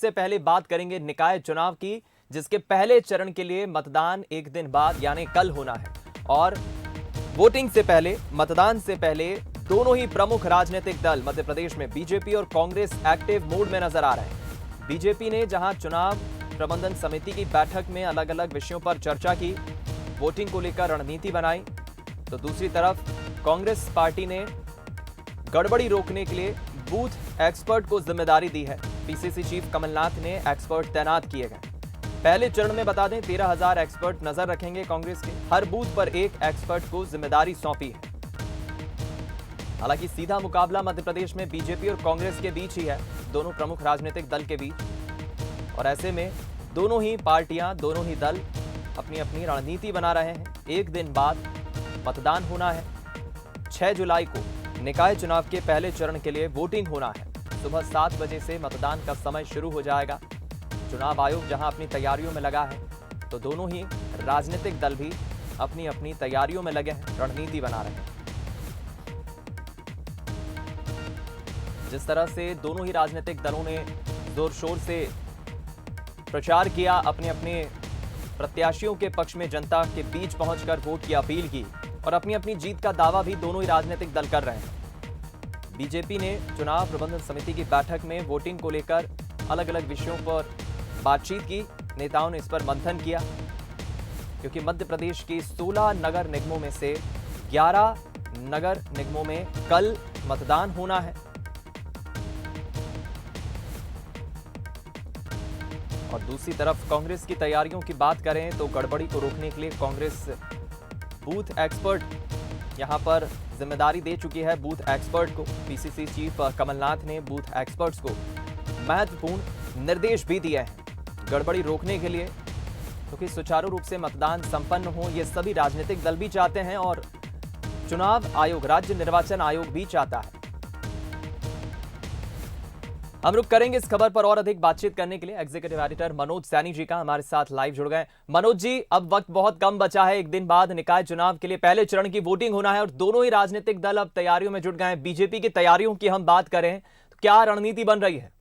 सबसे पहले बात करेंगे निकाय चुनाव की, जिसके पहले चरण के लिए मतदान एक दिन बाद यानी कल होना है। और वोटिंग से पहले, मतदान से पहले दोनों ही प्रमुख राजनीतिक दल मध्य प्रदेश में बीजेपी और कांग्रेस एक्टिव मूड में नजर आ रहे हैं। बीजेपी ने जहां चुनाव प्रबंधन समिति की बैठक में अलग अलग विषयों पर चर्चा की, वोटिंग को लेकर रणनीति बनाई, तो दूसरी तरफ कांग्रेस पार्टी ने गड़बड़ी रोकने के लिए बूथ एक्सपर्ट को जिम्मेदारी दी है। पीसीसी चीफ कमलनाथ ने एक्सपर्ट तैनात किए गए। पहले चरण में बता दें 13,000 एक्सपर्ट नजर रखेंगे कांग्रेस के, हर बूथ पर एक एक्सपर्ट को जिम्मेदारी सौंपी है। हालांकि सीधा मुकाबला मध्य प्रदेश में बीजेपी और कांग्रेस के बीच ही है, दोनों प्रमुख राजनीतिक दल के बीच। और ऐसे में दोनों ही पार्टियां, दोनों ही दल अपनी अपनी रणनीति बना रहे हैं। एक दिन बाद मतदान होना है, 6 जुलाई को निकाय चुनाव के पहले चरण के लिए वोटिंग होना है। सुबह 7 बजे से मतदान का समय शुरू हो जाएगा। चुनाव आयोग जहां अपनी तैयारियों में लगा है, तो दोनों ही राजनीतिक दल भी अपनी अपनी तैयारियों में लगे हैं, रणनीति बना रहे हैं। जिस तरह से दोनों ही राजनीतिक दलों ने जोर शोर से प्रचार किया, अपने अपने प्रत्याशियों के पक्ष में जनता के बीच पहुंचकर वोट की अपील की और अपनी अपनी जीत का दावा भी दोनों ही राजनीतिक दल कर रहे हैं। बीजेपी ने चुनाव प्रबंधन समिति की बैठक में वोटिंग को लेकर अलग अलग विषयों पर बातचीत की। नेताओं ने इस पर मंथन किया, क्योंकि मध्य प्रदेश की 16 नगर निगमों में से 11 नगर निगमों में कल मतदान होना है। और दूसरी तरफ कांग्रेस की तैयारियों की बात करें तो गड़बड़ी को रोकने के लिए कांग्रेस बूथ एक्सपर्ट यहां पर जिम्मेदारी दे चुकी है। बूथ एक्सपर्ट को पीसीसी चीफ कमलनाथ ने बूथ एक्सपर्ट्स को महत्वपूर्ण निर्देश भी दिए हैं गड़बड़ी रोकने के लिए, क्योंकि सुचारू रूप से मतदान संपन्न हो ये सभी राजनीतिक दल भी चाहते हैं और चुनाव आयोग, राज्य निर्वाचन आयोग भी चाहता है। हम रुक करेंगे इस खबर पर और अधिक बातचीत करने के लिए एग्जीक्यूटिव एडिटर मनोज सैनी जी का हमारे साथ लाइव जुड़ गए। मनोज जी, अब वक्त बहुत कम बचा है, एक दिन बाद निकाय चुनाव के लिए पहले चरण की वोटिंग होना है और दोनों ही राजनीतिक दल अब तैयारियों में जुट गए हैं। बीजेपी की तैयारियों की हम बात करें तो क्या रणनीति बन रही है?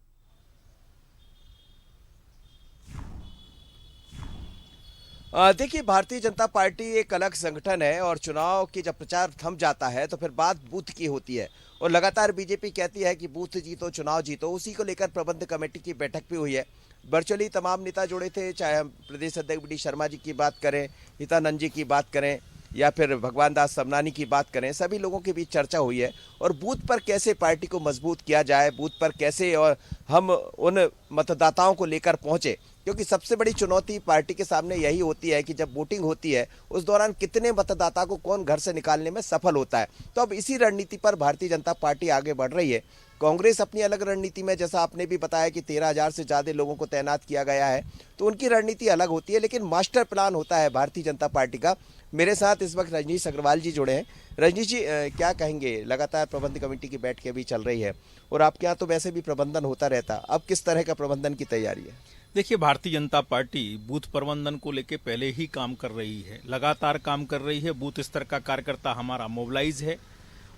देखिए, भारतीय जनता पार्टी एक अलग संगठन है और चुनाव की जब प्रचार थम जाता है तो फिर बात बूथ की होती है और लगातार बीजेपी कहती है कि बूथ जीतो, चुनाव जीतो। उसी को लेकर प्रबंध कमेटी की बैठक भी हुई है। वर्चुअली तमाम नेता जुड़े थे, चाहे हम प्रदेश अध्यक्ष बी शर्मा जी की बात करें, हितानंद जी की बात करें या फिर भगवान दास समनानी की बात करें, सभी लोगों के बीच चर्चा हुई है। और बूथ पर कैसे पार्टी को मजबूत किया जाए, बूथ पर कैसे और हम उन मतदाताओं को लेकर पहुंचे, क्योंकि सबसे बड़ी चुनौती पार्टी के सामने यही होती है कि जब वोटिंग होती है उस दौरान कितने मतदाता को कौन घर से निकालने में सफल होता है। तो अब इसी रणनीति पर भारतीय जनता पार्टी आगे बढ़ रही है। कांग्रेस अपनी अलग रणनीति में, जैसा आपने भी बताया कि 13,000 से ज्यादा लोगों को तैनात किया गया है, तो उनकी रणनीति अलग होती है, लेकिन मास्टर प्लान होता है भारतीय जनता पार्टी का। मेरे साथ इस वक्त रजनीश अग्रवाल जी जुड़े हैं। रजनीश जी, क्या कहेंगे? लगातार प्रबंध कमेटी की बैठकें भी चल रही है और आपके यहाँ तो वैसे भी प्रबंधन होता रहता, अब किस तरह का प्रबंधन की तैयारी है? देखिए, भारतीय जनता पार्टी बूथ प्रबंधन को लेकर पहले ही काम कर रही है, लगातार काम कर रही है। बूथ स्तर का कार्यकर्ता हमारा मोबिलाइज है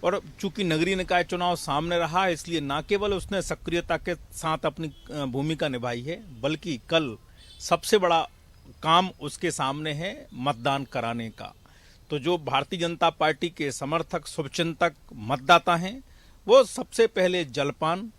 और चूंकि नगरीय निकाय चुनाव सामने रहा, इसलिए न केवल उसने सक्रियता के साथ अपनी भूमिका निभाई है, बल्कि कल सबसे बड़ा काम उसके सामने है मतदान कराने का। तो जो भारतीय जनता पार्टी के समर्थक, शुभचिंतक, मतदाता हैं, वो सबसे पहले जलपान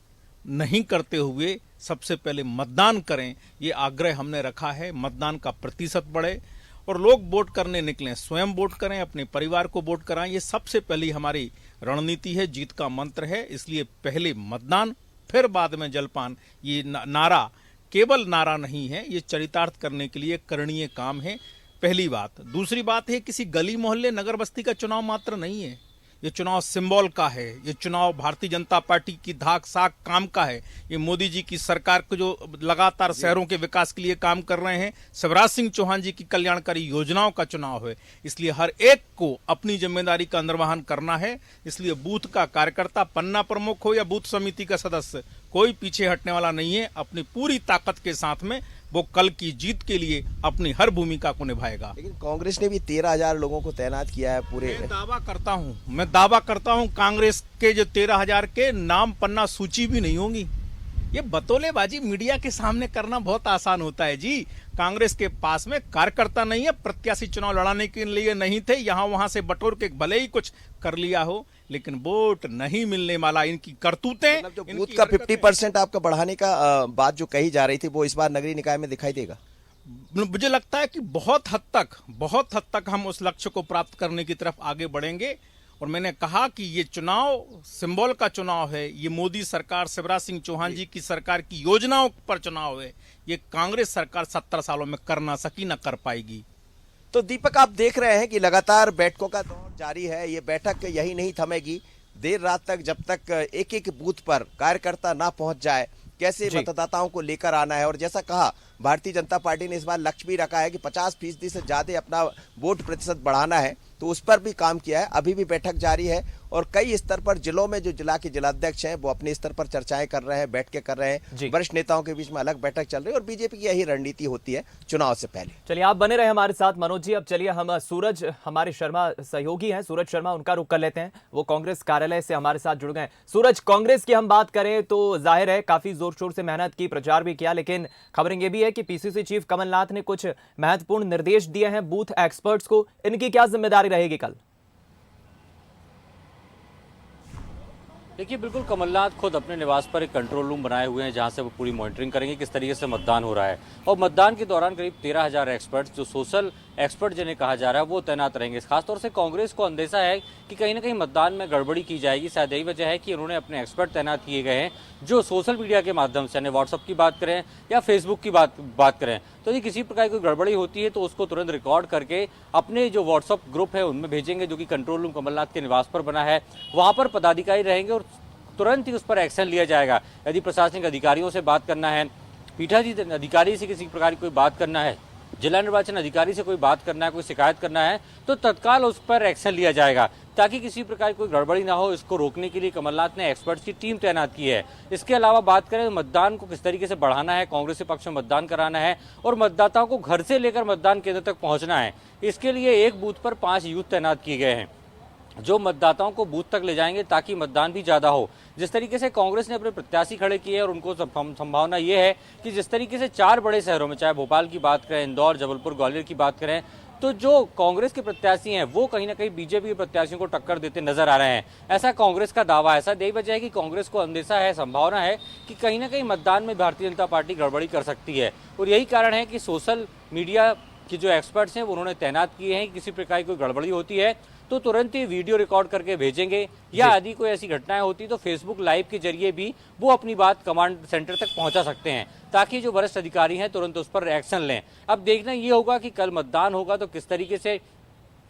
नहीं करते हुए सबसे पहले मतदान करें, ये आग्रह हमने रखा है। मतदान का प्रतिशत बढ़े और लोग वोट करने निकलें, स्वयं वोट करें, अपने परिवार को वोट कराएं, ये सबसे पहली हमारी रणनीति है, जीत का मंत्र है। इसलिए पहले मतदान, फिर बाद में जलपान, ये नारा केवल नारा नहीं है, ये चरितार्थ करने के लिए करणीय काम है। पहली बात। दूसरी बात है, किसी गली मोहल्ले, नगर बस्ती का चुनाव मात्र नहीं है, ये चुनाव सिंबल का है, ये चुनाव भारतीय जनता पार्टी की धाक साख काम का है। ये मोदी जी की सरकार को जो लगातार शहरों के विकास के लिए काम कर रहे हैं, शिवराज सिंह चौहान जी की कल्याणकारी योजनाओं का चुनाव है। इसलिए हर एक को अपनी जिम्मेदारी का निर्वहन करना है। इसलिए बूथ का कार्यकर्ता, पन्ना प्रमुख हो या बूथ समिति का सदस्य, कोई पीछे हटने वाला नहीं है। अपनी पूरी ताकत के साथ में वो कल की जीत के लिए अपनी हर भूमिका को निभाएगा। लेकिन कांग्रेस ने भी 13,000 लोगों को तैनात किया है पूरे। मैं दावा करता हूं कांग्रेस के जो 13,000 के नाम पन्ना सूची भी नहीं होंगी। ये बतौलेबाजी मीडिया के सामने करना बहुत आसान होता है जी। कांग्रेस के पास में कार्यकर्ता नहीं है, प्रत्याशी चुनाव लड़ाने के लिए नहीं थे, यहां वहां से बटोर के भले ही कुछ कर लिया हो, लेकिन वोट नहीं मिलने वाला। इनकी करतूतें, मतलब जो बूथ का 50% आपका बढ़ाने का बात जो कही जा रही थी, वो इस बार नगरीय निकाय में दिखाई देगा। मुझे लगता है कि बहुत हद तक हम उस लक्ष्य को प्राप्त करने की तरफ आगे बढ़ेंगे। और मैंने कहा कि ये चुनाव सिंबल का चुनाव है, ये मोदी सरकार, शिवराज सिंह चौहान जी की सरकार की योजनाओं पर चुनाव है। ये कांग्रेस सरकार 70 सालों में कर ना सकी, ना कर पाएगी। तो दीपक, आप देख रहे हैं कि लगातार बैठकों का दौर जारी है। ये बैठक यही नहीं थमेगी, देर रात तक, जब तक एक एक बूथ पर कार्यकर्ता ना पहुंच जाए, कैसे मतदाताओं को लेकर आना है। और जैसा कहा, भारतीय जनता पार्टी ने इस बार लक्ष्य भी रखा है कि 50% से ज्यादा अपना वोट प्रतिशत बढ़ाना है, तो उस पर भी काम किया है। अभी भी बैठक जारी है और कई स्तर पर जिलों में जो जिला के जिलाध्यक्ष हैं वो अपने स्तर पर चर्चाएं कर रहे हैं, बैठकें कर रहे हैं। वरिष्ठ नेताओं के बीच में अलग बैठक चल रही है और बीजेपी की यही रणनीति होती है चुनाव से पहले। चलिए, आप बने रहे हमारे साथ मनोज जी। अब चलिए हम सूरज, हमारे शर्मा सहयोगी हैं सूरज शर्मा, उनका रुख कर लेते हैं। वो कांग्रेस कार्यालय से हमारे साथ जुड़ गए। सूरज, कांग्रेस की हम बात करें तो जाहिर है काफी जोर शोर से मेहनत की, प्रचार भी किया, लेकिन खबरें ये भी है कि पीसीसी चीफ कमलनाथ ने कुछ महत्वपूर्ण निर्देश दिए हैं बूथ एक्सपर्ट्स को। इनकी क्या जिम्मेदारी रहेगी कल? देखिए, बिल्कुल कमलनाथ खुद अपने निवास पर एक कंट्रोल रूम बनाए हुए हैं जहां से वो पूरी मॉनिटरिंग करेंगे किस तरीके से मतदान हो रहा है। और मतदान के दौरान करीब 13,000 एक्सपर्ट्स, जो सोशल एक्सपर्ट जिन्हें कहा जा रहा है, वो तैनात रहेंगे। खासतौर से कांग्रेस को अंदेशा है कि कहीं ना कहीं मतदान में गड़बड़ी की जाएगी। शायद यही वजह है कि उन्होंने अपने एक्सपर्ट तैनात किए गए हैं जो सोशल मीडिया के माध्यम से, यानी व्हाट्सअप की बात करें या फेसबुक की बात करें, तो यदि किसी प्रकार की गड़बड़ी होती है तो उसको तुरंत रिकॉर्ड करके अपने जो व्हाट्सअप ग्रुप है उनमें भेजेंगे, जो कि कंट्रोल रूम कमलनाथ के निवास पर बना है। वहां पर पदाधिकारी रहेंगे और तुरंत ही उस पर एक्शन लिया जाएगा। यदि प्रशासनिक अधिकारियों से बात करना है, पीठासीन अधिकारी से किसी प्रकार की कोई बात करना है, जिला निर्वाचन अधिकारी से कोई बात करना है, कोई शिकायत करना है, तो तत्काल उस पर एक्शन लिया जाएगा ताकि किसी प्रकार की कोई गड़बड़ी ना हो। इसको रोकने के लिए कमलनाथ ने एक्सपर्ट्स की टीम तैनात की है। इसके अलावा बात करें मतदान को किस तरीके से बढ़ाना है, कांग्रेस के पक्ष में मतदान कराना है और मतदाताओं को घर से लेकर मतदान केंद्र तक पहुंचना है। इसके लिए एक बूथ पर 5 यूथ तैनात किए गए हैं जो मतदाताओं को बूथ तक ले जाएंगे ताकि मतदान भी ज्यादा हो। जिस तरीके से कांग्रेस ने अपने प्रत्याशी खड़े किए और उनको संभावना ये है कि जिस तरीके से 4 बड़े शहरों में, चाहे भोपाल की बात करें, इंदौर, जबलपुर, ग्वालियर की बात करें, तो जो कांग्रेस के प्रत्याशी हैं वो कहीं ना कहीं बीजेपी के प्रत्याशियों को टक्कर देते नजर आ रहे हैं। ऐसा कांग्रेस का दावा है। ऐसा यही वजह है कि कांग्रेस को अंदेशा है, संभावना है कि कहीं ना कहीं मतदान में भारतीय जनता पार्टी गड़बड़ी कर सकती है। और यही कारण है कि सोशल मीडिया के जो एक्सपर्ट्स हैं वो उन्होंने तैनात किए हैं। किसी प्रकार की कोई गड़बड़ी होती है तो तुरंत ही वीडियो रिकॉर्ड करके भेजेंगे, या यदि कोई ऐसी घटनाएं होती तो फेसबुक लाइव के जरिए भी वो अपनी बात कमांड सेंटर तक पहुंचा सकते हैं ताकि जो वरिष्ठ अधिकारी हैं तुरंत उस पर एक्शन लें। अब देखना ये होगा कि कल मतदान होगा तो किस तरीके से,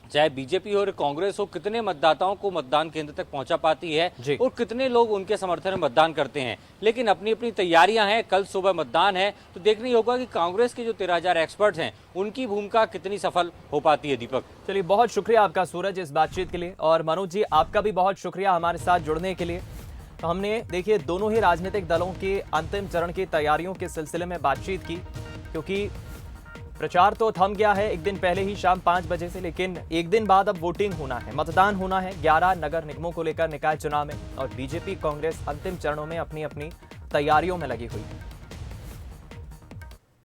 चाहे बीजेपी हो और कांग्रेस हो, कितने मतदाताओं को मतदान केंद्र तक पहुंचा पाती है और कितने लोग उनके समर्थन में मतदान करते हैं। लेकिन अपनी अपनी तैयारियां हैं, कल सुबह मतदान है तो देखना ही होगा कि कांग्रेस के जो 13,000 एक्सपर्ट्स हैं उनकी भूमिका कितनी सफल हो पाती है। दीपक, चलिए, बहुत शुक्रिया आपका सूरज इस बातचीत के लिए, और मनोज जी आपका भी बहुत शुक्रिया हमारे साथ जुड़ने के लिए। तो हमने देखिए दोनों ही राजनीतिक दलों के अंतिम चरण की तैयारियों के सिलसिले में बातचीत की, क्योंकि प्रचार तो थम गया है एक दिन पहले ही शाम 5 बजे से, लेकिन एक दिन बाद अब वोटिंग होना है, मतदान होना है 11 नगर निगमों को लेकर निकाय चुनाव में, और बीजेपी कांग्रेस अंतिम चरणों में अपनी अपनी तैयारियों में लगी हुई है।